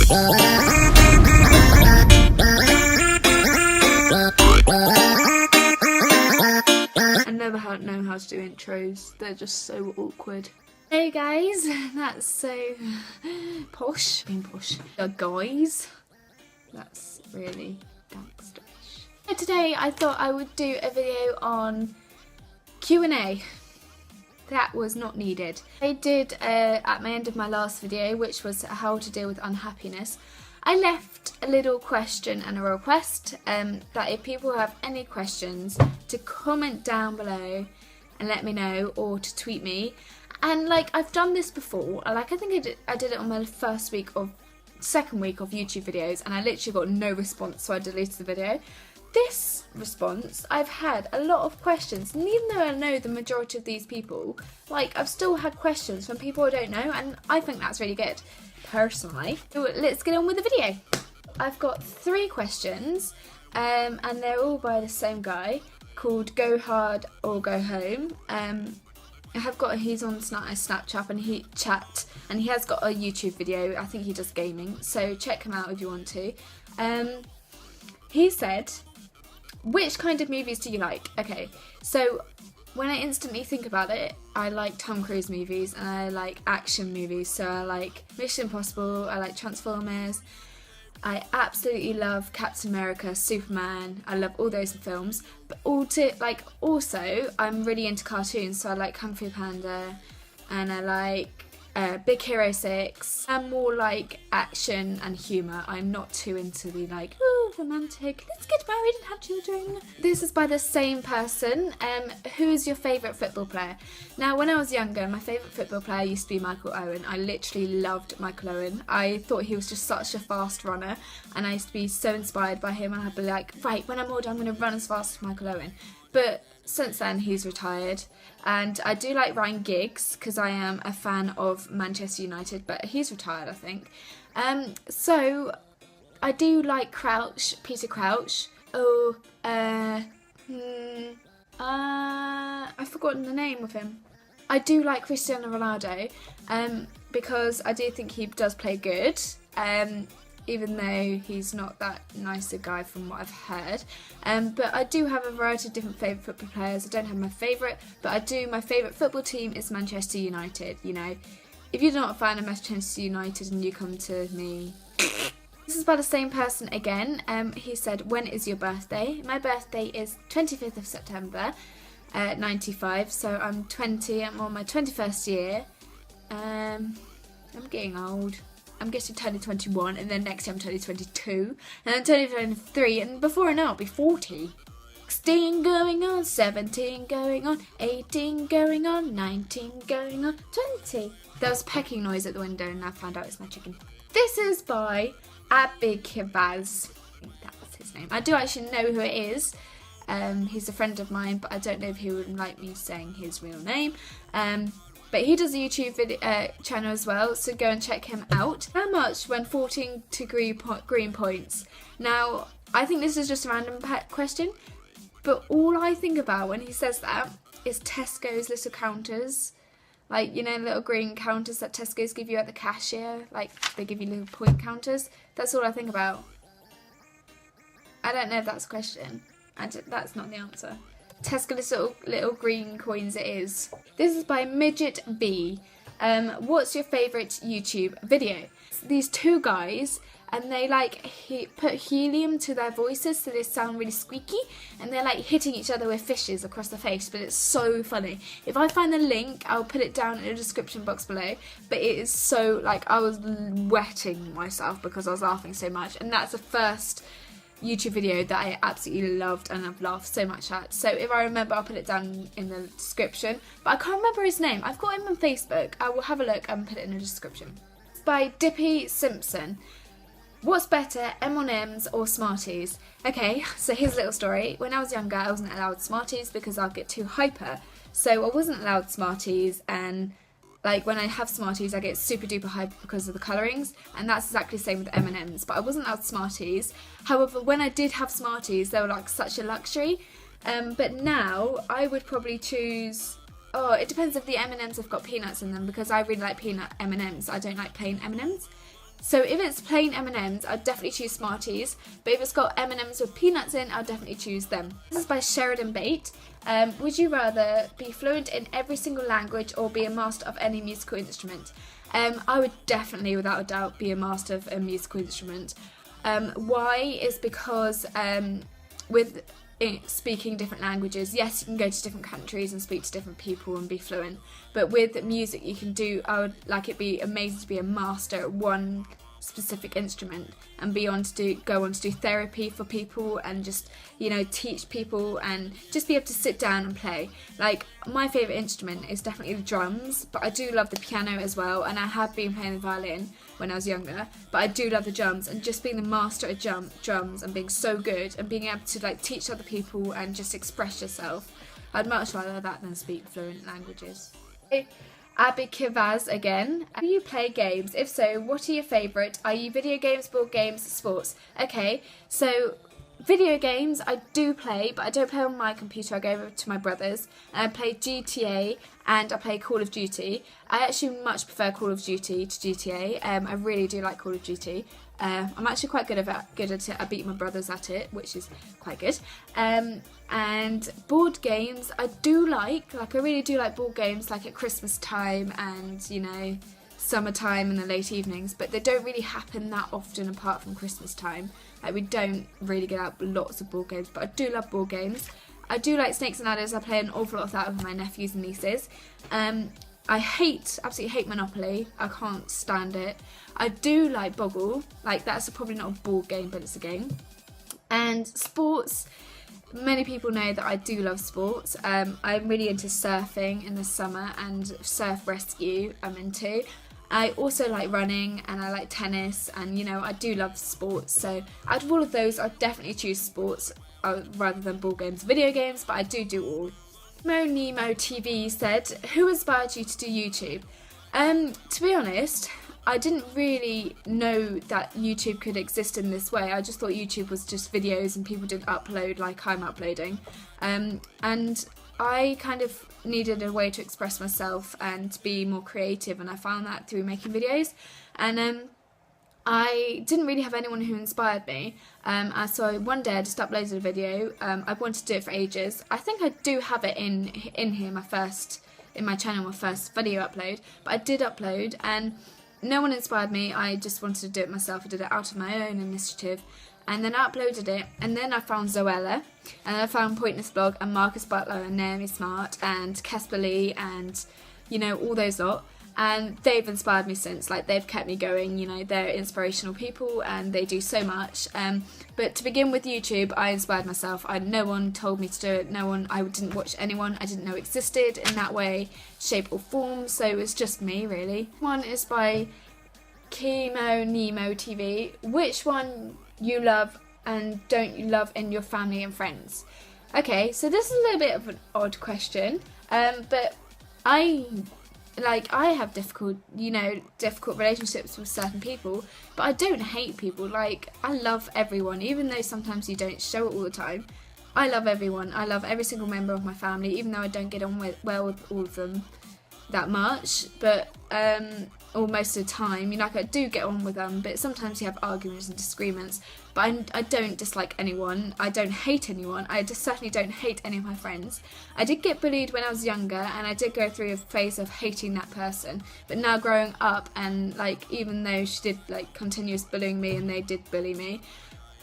I never know how to do intros, they're just so awkward. Hey guys, that's so posh. Being posh. Guys, that's really gangsterish. So today I thought I would do a video on Q&A. That was not needed. I did at my end of my last video, which was how to deal with unhappiness. I left a little question and a request that if people have any questions to comment down below and let me know, or to tweet me. And like, I've done this before. Like, I think I did it on my second week of YouTube videos, and I literally got no response, so I deleted the video. This response, I've had a lot of questions, and even though I know the majority of these people, like, I've still had questions from people I don't know, and I think that's really good, personally. So let's get on with the video. I've got 3 questions, and they're all by the same guy, called Go Hard or Go Home. He's on Snapchat and he has got a YouTube video. I think he does gaming, so check him out if you want to. He said, which kind of movies do you like? Okay, so when I instantly think about it, I like Tom Cruise movies and I like action movies. So I like Mission Impossible, I like Transformers, I absolutely love Captain America, Superman. I love all those films. But also, I'm really into cartoons. So I like Kung Fu Panda, and I like Big Hero 6. I'm more like action and humour. I'm not too into the like, oh, romantic, let's get married and have children. This is by the same person. Who's your favourite football player? Now, when I was younger, my favourite football player used to be Michael Owen. I literally loved Michael Owen. I thought he was just such a fast runner, and I used to be so inspired by him, and I'd be like, right, when I'm older, I'm going to run as fast as Michael Owen. But since then, he's retired. And I do like Ryan Giggs, because I am a fan of Manchester United, but he's retired, I think. So I do like Peter Crouch. I've forgotten the name of him. I do like Cristiano Ronaldo, because I do think he does play good, even though he's not that nice a guy from what I've heard. But I do have a variety of different favourite football players. I don't have my favourite, but my favourite football team is Manchester United. You know, if you're not a fan of Manchester United and you come to me... This is by the same person again. He said, when is your birthday? My birthday is 25th of September, 95, so I'm 20, I'm on my 21st year. I'm getting old. I'm turning 21, and then next year I'm turning 22, and then turning 23, and before I know I'll be 40. 16 going on, 17 going on, 18 going on, 19 going on, 20. There was pecking noise at the window, and I found out it's my chicken. This is by Abikibaz. I think that was his name. I do actually know who it is. He's a friend of mine, but I don't know if he would like me saying his real name. But he does a YouTube video, channel as well, so go and check him out. How much when 14 to green points? Now, I think this is just a random question, but all I think about when he says that is Tesco's little counters. Like, you know, little green counters that Tesco's give you at the cashier. Like, they give you little point counters. That's all I think about. I don't know if that's a question. That's not the answer. Tesco little green coins it is. This is by Midget B. What's your favourite YouTube video? These 2 guys, and they like put helium to their voices so they sound really squeaky, and they're like hitting each other with fishes across the face, but it's so funny. If I find the link, I'll put it down in the description box below, but it is so, like, I was wetting myself because I was laughing so much, and that's the first YouTube video that I absolutely loved and I've laughed so much at. So if I remember, I'll put it down in the description, but I can't remember his name. I've got him on Facebook. I will have a look and put it in the description. It's by Dippy Simpson. What's better, M&M's or Smarties? Okay, so here's a little story. When I was younger, I wasn't allowed Smarties because I'll get too hyper. So I wasn't allowed Smarties, and like when I have Smarties, I get super duper hyper because of the colourings, and that's exactly the same with M&M's. But I wasn't allowed Smarties. However, when I did have Smarties, they were like such a luxury. But now I would probably choose. Oh, it depends if the M&Ms have got peanuts in them, because I really like peanut M&Ms. I don't like plain M&Ms. So if it's plain M&Ms, I'd definitely choose Smarties, but if it's got M&Ms with peanuts in, I'll definitely choose them. This is by Sheridan Bate. Would you rather be fluent in every single language or be a master of any musical instrument? I would definitely, without a doubt, be a master of a musical instrument. Why is because with speaking different languages, yes, you can go to different countries and speak to different people and be fluent, but with music you can do, I would like it be amazing to be a master at one specific instrument and go on to do therapy for people and just, you know, teach people and just be able to sit down and play. Like, my favourite instrument is definitely the drums, but I do love the piano as well, and I have been playing the violin when I was younger, but I do love the drums, and just being the master of drums and being so good and being able to like teach other people and just express yourself, I'd much rather that than speak fluent languages. Abby Kivaz again. Do you play games? If so, what are your favourite? Are you video games, board games, sports? Okay, so video games I do play, but I don't play on my computer. I go over to my brother's and I play GTA and I play Call of Duty. I actually much prefer Call of Duty to GTA. I really do like Call of Duty. I'm actually quite good at it. I beat my brothers at it, which is quite good. And board games I do like I really do like board games, like at Christmas time and, you know, summertime in the late evenings, but they don't really happen that often apart from Christmas time. Like, we don't really get out lots of board games, but I do love board games. I do like Snakes and Ladders. I play an awful lot of that with my nephews and nieces. I absolutely hate Monopoly. I can't stand it. I do like Boggle. Like, that's probably not a board game, but it's a game. And sports, many people know that I do love sports. I'm really into surfing in the summer and surf rescue I'm into. I also like running and I like tennis, and, you know, I do love sports. So out of all of those, I'd definitely choose sports rather than board games, video games, but I do all. Nemo TV said, who inspired you to do YouTube? To be honest, I didn't really know that YouTube could exist in this way. I just thought YouTube was just videos and people didn't upload like I'm uploading. And I kind of needed a way to express myself and be more creative, and I found that through making videos. And I didn't really have anyone who inspired me. So one day I just uploaded a video. I wanted to do it for ages. I think I do have it in here, in my channel, my first video upload. But I did upload, and no one inspired me. I just wanted to do it myself. I did it out of my own initiative. And then I uploaded it, and then I found Zoella, and I found Pointless Blog, and Marcus Butler, and Naomi Smart, and Kesper Lee, and, you know, all those lot. And they've inspired me since. Like, they've kept me going, you know, they're inspirational people and they do so much. But to begin with YouTube, I inspired myself. No one told me to do it. I didn't watch anyone I didn't know existed in that way, shape or form. So it was just me, really. One is by Nemo TV. Which one you love and don't you love in your family and friends? Okay, so this is a little bit of an odd question. But I have difficult relationships with certain people, but I don't hate people. Like, I love everyone, even though sometimes you don't show it all the time. I love everyone. I love every single member of my family, even though I don't get on well with all of them that much, but or most of the time, you know, like, I do get on with them, but sometimes you have arguments and disagreements. But I don't dislike anyone. I don't hate anyone. I just certainly don't hate any of my friends. I did get bullied when I was younger, and I did go through a phase of hating that person. But now growing up, and like, even though she did like continuous bullying me and they did bully me,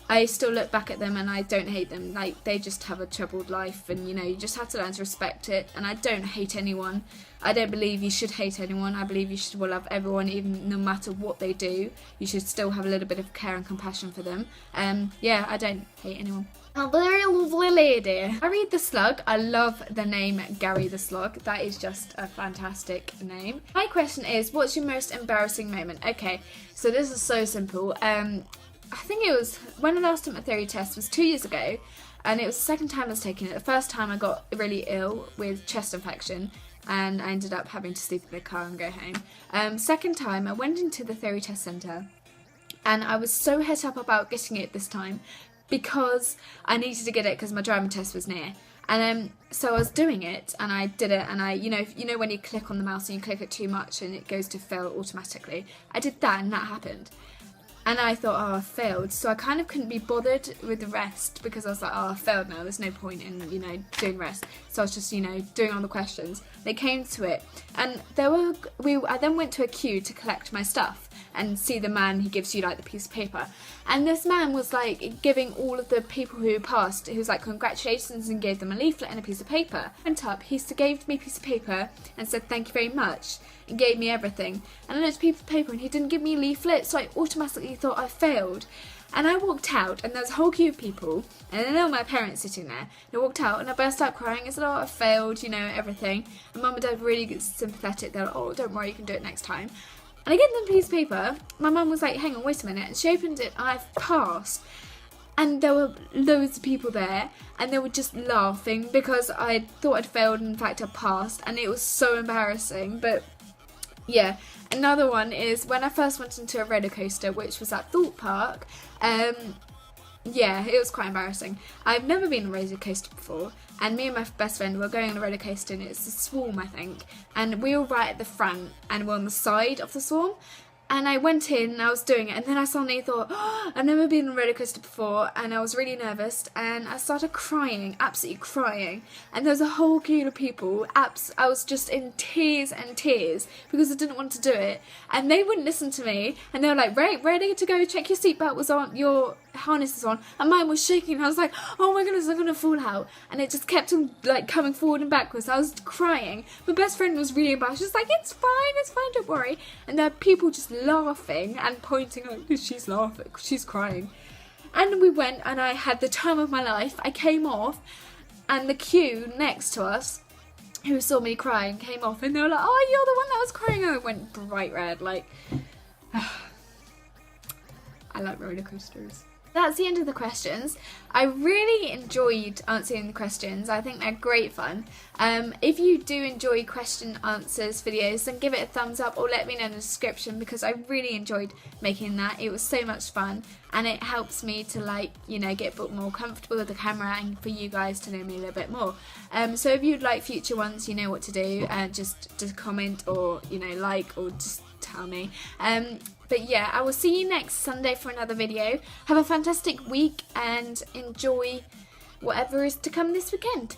I still look back at them and I don't hate them. Like, they just have a troubled life, and, you know, you just have to learn to respect it. And I don't hate anyone. I don't believe you should hate anyone. I believe you should love everyone, even no matter what they do. You should still have a little bit of care and compassion for them. Yeah, I don't hate anyone. A very lovely lady. Gary the Slug. I love the name Gary the Slug. That is just a fantastic name. My question is, what's your most embarrassing moment? Okay, so this is so simple. I think it was when I last took my theory test was 2 years ago, and it was the second time I was taking it. The first time I got really ill with chest infection, and I ended up having to sleep in the car and go home. Second time I went into the theory test centre, and I was so het up about getting it this time because I needed to get it because my driving test was near. And so I was doing it, and I did it, and you know when you click on the mouse and you click it too much and it goes to fail automatically. I did that, and that happened. And I thought, oh, I failed. So I kind of couldn't be bothered with the rest because I was like, oh, I failed now. There's no point in, doing rest. So I was just, doing all the questions. They came to it. And I then went to a queue to collect my stuff and see the man who gives you, like, the piece of paper. And this man was, like, giving all of the people who passed, he was like, congratulations, and gave them a leaflet and a piece of paper. I went up, he gave me a piece of paper and said, thank you very much, and gave me everything. And I looked at the piece of paper and he didn't give me a leaflet, so I automatically thought I failed. And I walked out, and there was a whole queue of people, and then all my parents sitting there. And I walked out, and I burst out crying. I said, oh, I failed, everything. And Mum and Dad were really sympathetic. They're like, oh, don't worry, you can do it next time. And I gave them a piece of paper. My mum was like, hang on, wait a minute. And she opened it, and I've passed. And there were loads of people there, and they were just laughing because I thought I'd failed, and in fact I passed. And it was so embarrassing, but yeah. Another one is when I first went into a roller coaster, which was at Thorpe Park. Yeah, it was quite embarrassing. I've never been on a roller coaster before, and me and my best friend were going on a roller coaster, and it's a swarm, I think, and we were right at the front, and we're on the side of the swarm. And I went in and I was doing it, and then I suddenly thought, oh, I've never been on a roller coaster before, and I was really nervous, and I started crying, absolutely crying. And there was a whole queue of people. I was just in tears and tears because I didn't want to do it, and they wouldn't listen to me. And they were like, right, ready to go, check your seatbelt was on, your harness is on, and mine was shaking. And I was like, oh my goodness, I'm gonna fall out. And it just kept on like coming forward and backwards. I was crying. My best friend was really embarrassed. She was like, it's fine, don't worry. And there were people just laughing and pointing, like, she's laughing, she's crying. And we went, and I had the time of my life. I came off, and the queue next to us, who saw me crying, came off, and they were like, oh, you're the one that was crying. And I went bright red, like, I like roller coasters. That's the end of the questions. I really enjoyed answering the questions. I think they're great fun. If you do enjoy question answers videos, then give it a thumbs up or let me know in the description, because I really enjoyed making that. It was so much fun, and it helps me to get a bit more comfortable with the camera, and for you guys to know me a little bit more. So if you'd like future ones, you know what to do. Just comment, or like, or just tell me. But yeah, I will see you next Sunday for another video. Have a fantastic week and enjoy whatever is to come this weekend.